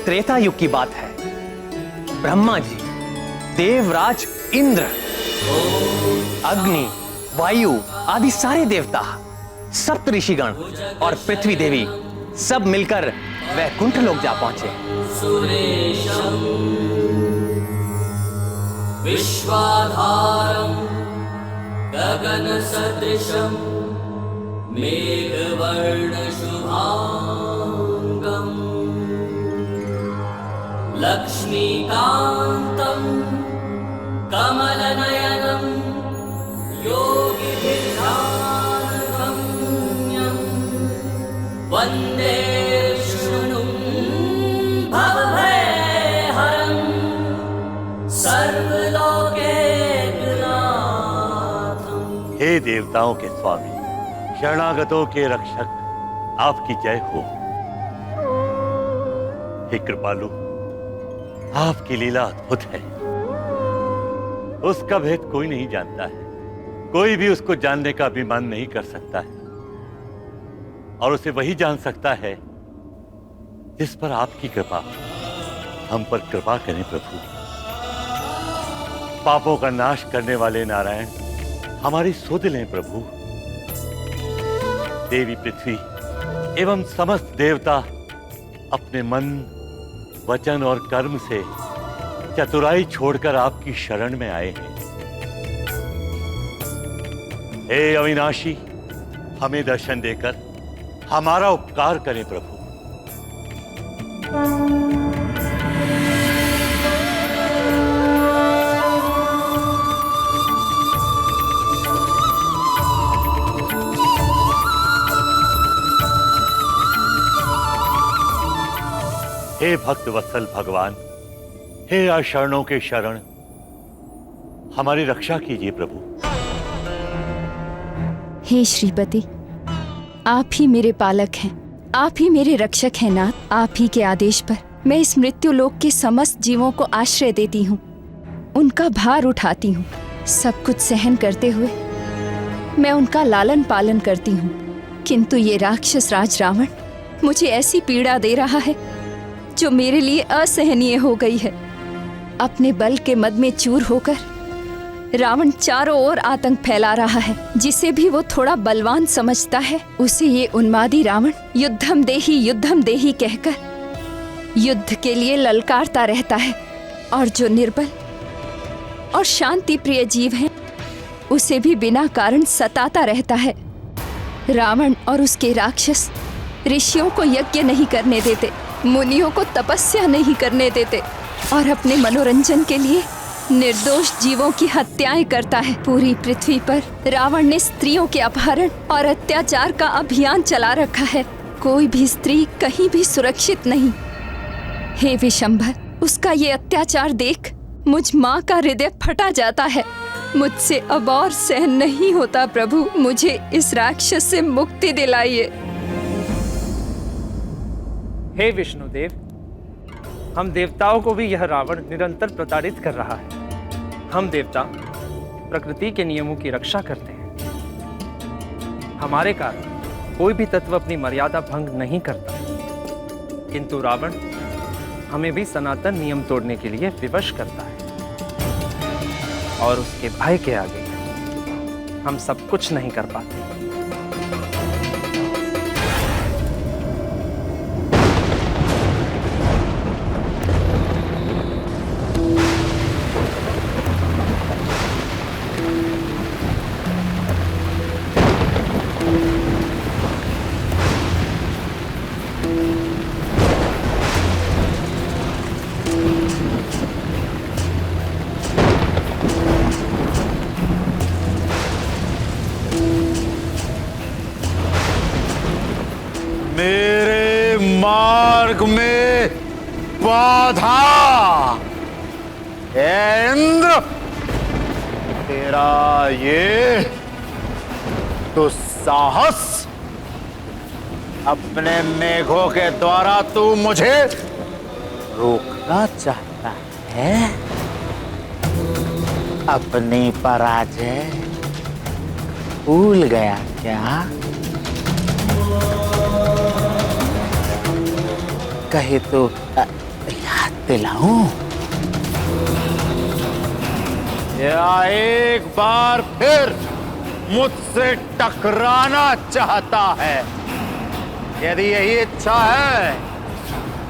त्रेता युग की बात है। ब्रह्मा जी, देवराज इंद्र, अग्नि, वायु आदि सारे देवता, सप्त ऋषिगण और पृथ्वी देवी सब मिलकर वैकुंठ लोक जा पहुंचे। सुरेशम विश्वाधारम गगन सदृशम मेघवर्ण शुभांगम लक्ष्मीकांतम कमलनयनम योगिभिर्ध्यानगम्यं वन्दे विष्णुं भवभयहरं सर्वलोकैकनाथम्। हे देवताओं के स्वामी, शरणागतों के रक्षक, आपकी जय हो। हे कृपालु, आपकी लीला अद्भुत है। उसका भेद कोई नहीं जानता है, कोई भी उसको जानने का अभिमान नहीं कर सकता है, और उसे वही जान सकता है जिस पर आपकी कृपा। हम पर कृपा करें प्रभु। पापों का नाश करने वाले नारायण, हमारी सुध लें प्रभु। देवी पृथ्वी एवं समस्त देवता अपने मन, वचन और कर्म से चतुराई छोड़कर आपकी शरण में आए हैं। हे अविनाशी, हमें दर्शन देकर हमारा उपकार करें प्रभु। हे भक्त वत्सल भगवान, हे अशरणों के शरण, हमारी रक्षा कीजिए प्रभु। हे श्रीपति, आप ही मेरे पालक हैं, आप ही मेरे रक्षक हैं नाथ। आप ही के आदेश पर मैं इस मृत्यु लोक के समस्त जीवों को आश्रय देती हूँ, उनका भार उठाती हूँ। सब कुछ सहन करते हुए मैं उनका लालन पालन करती हूँ, किंतु ये राक्षस राज रावण मुझे ऐसी पीड़ा दे रहा है जो मेरे लिए असहनीय हो गई है। अपने बल के मद में चूर होकर रावण चारों ओर आतंक फैला रहा है। जिसे भी वो थोड़ा बलवान समझता है, उसे ये उन्मादी रावण युद्धम देही कहकर युद्ध के लिए ललकारता रहता है, और जो निर्बल और शांति प्रिय जीव है उसे भी बिना कारण सताता रहता है। रावण और उसके राक्षस ऋषियों को यज्ञ नहीं करने देते, मुनियों को तपस्या नहीं करने देते, और अपने मनोरंजन के लिए निर्दोष जीवों की हत्याएं करता है। पूरी पृथ्वी पर रावण ने स्त्रियों के अपहरण और अत्याचार का अभियान चला रखा है। कोई भी स्त्री कहीं भी सुरक्षित नहीं। हे विशंभर, उसका ये अत्याचार देख मुझ माँ का हृदय फटा जाता है। मुझसे अब और सहन नहीं होता प्रभु, मुझे इस राक्षस से मुक्ति दिलाइए। हे विष्णुदेव, हम देवताओं को भी यह रावण निरंतर प्रताड़ित कर रहा है। हम देवता प्रकृति के नियमों की रक्षा करते हैं। हमारे कारण कोई भी तत्व अपनी मर्यादा भंग नहीं करता, किंतु रावण हमें भी सनातन नियम तोड़ने के लिए विवश करता है, और उसके भय के आगे हम सब कुछ नहीं कर पाते। मेरे मार्ग में बाधा। हे इंद्र, तेरा ये दुस्साहस, अपने मेघों के द्वारा तू मुझे रोकना चाहता है। अपनी पराजय भूल गया क्या? कहे तो याद दिलाऊं, या एक बार फिर मुझसे टकराना चाहता है? यदि यही इच्छा है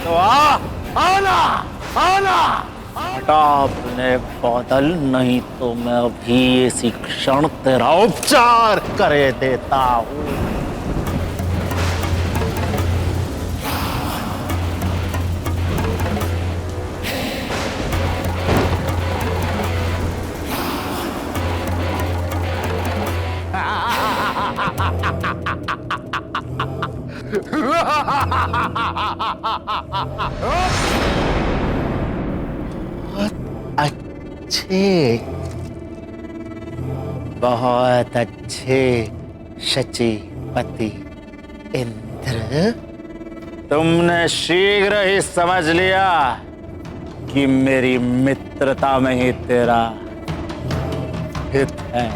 तो आना आना। हटा अपने बादल, नहीं तो मैं अभी इसी क्षण तेरा उपचार करे देता हूं। अच्छे, बहुत अच्छे शचीपति इंद्र, तुमने शीघ्र ही समझ लिया कि मेरी मित्रता में ही तेरा हित है।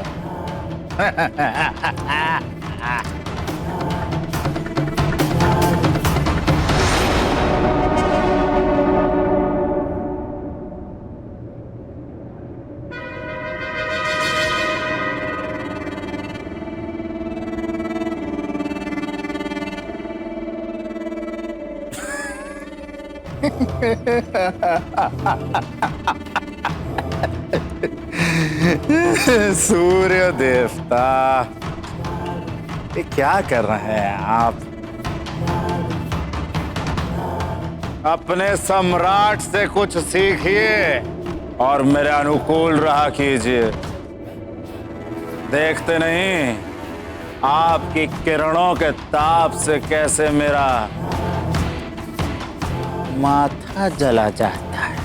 सूर्य देवता, ये क्या कर रहे हैं आप? अपने सम्राट से कुछ सीखिए और मेरे अनुकूल रहा कीजिए। देखते नहीं आपकी किरणों के ताप से कैसे मेरा माथा जला जाता है।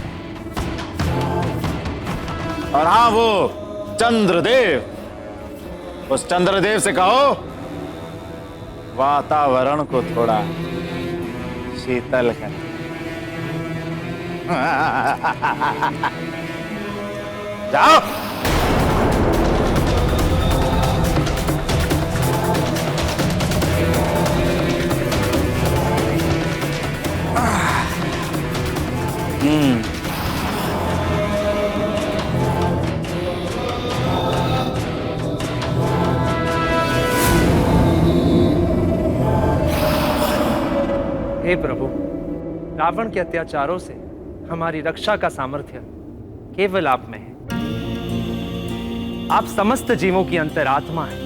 और हाँ, वो चंद्रदेव, उस चंद्रदेव से कहो वातावरण को थोड़ा शीतल कर। जाओ। हे प्रभु, रावण के अत्याचारों से हमारी रक्षा का सामर्थ्य केवल आप में है। आप समस्त जीवों की अंतरात्मा हैं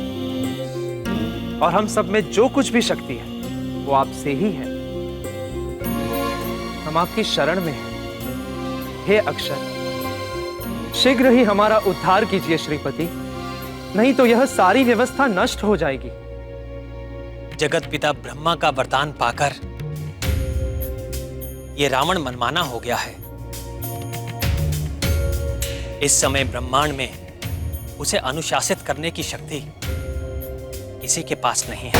और हम सब में जो कुछ भी शक्ति है वो आपसे ही है। हम आपकी शरण में हैं। हे अक्षर, शीघ्र ही हमारा उद्धार कीजिए श्रीपति, नहीं तो यह सारी व्यवस्था नष्ट हो जाएगी। जगत पिता ब्रह्मा का वरदान पाकर ये रावण मनमाना हो गया है। इस समय ब्रह्मांड में उसे अनुशासित करने की शक्ति किसी के पास नहीं है।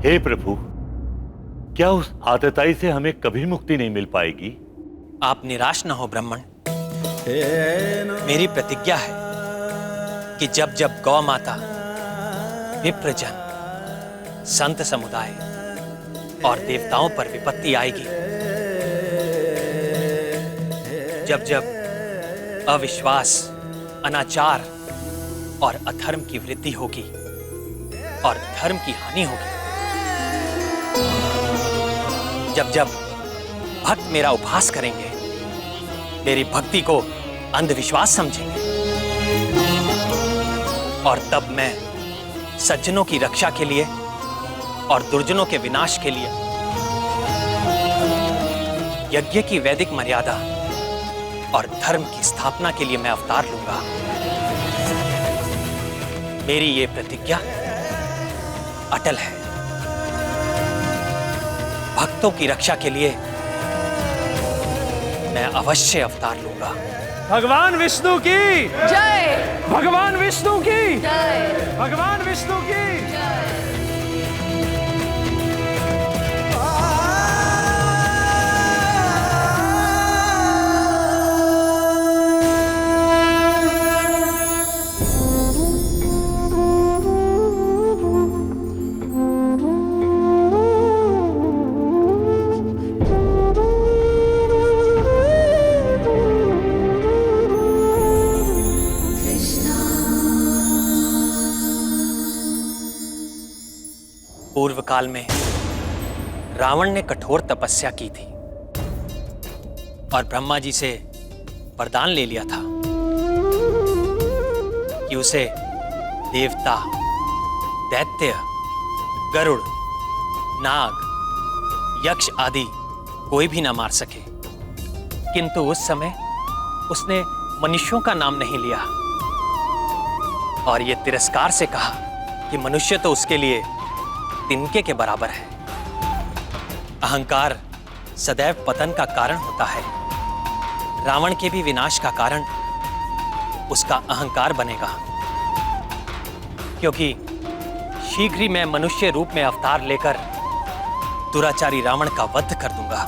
हे प्रभु, क्या उस आतताई से हमें कभी मुक्ति नहीं मिल पाएगी? आप निराश न हो ब्राह्मण। मेरी प्रतिज्ञा है कि जब जब गौ माता, विप्रजन, संत समुदाय और देवताओं पर विपत्ति आएगी, जब जब अविश्वास, अनाचार और अधर्म की वृद्धि होगी और धर्म की हानि होगी, जब जब भक्त मेरा उपहास करेंगे, मेरी भक्ति को अंधविश्वास समझेंगे, और तब मैं सज्जनों की रक्षा के लिए और दुर्जनों के विनाश के लिए यज्ञ की वैदिक मर्यादा और धर्म की स्थापना के लिए मैं अवतार लूंगा। मेरी ये प्रतिज्ञा अटल है। भक्तों की रक्षा के लिए मैं अवश्य अवतार लूंगा। भगवान विष्णु की जय, भगवान विष्णु की जय, भगवान विष्णु की जय। पूर्व काल में रावण ने कठोर तपस्या की थी और ब्रह्मा जी से वरदान ले लिया था कि उसे देवता, दैत्य, गरुड़, नाग, यक्ष आदि कोई भी ना मार सके। किंतु उस समय उसने मनुष्यों का नाम नहीं लिया और ये तिरस्कार से कहा कि मनुष्य तो उसके लिए तिनके के बराबर है। अहंकार सदैव पतन का कारण होता है। रावण के भी विनाश का कारण उसका अहंकार बनेगा, क्योंकि शीघ्र ही मैं मनुष्य रूप में अवतार लेकर दुराचारी रावण का वध कर दूंगा।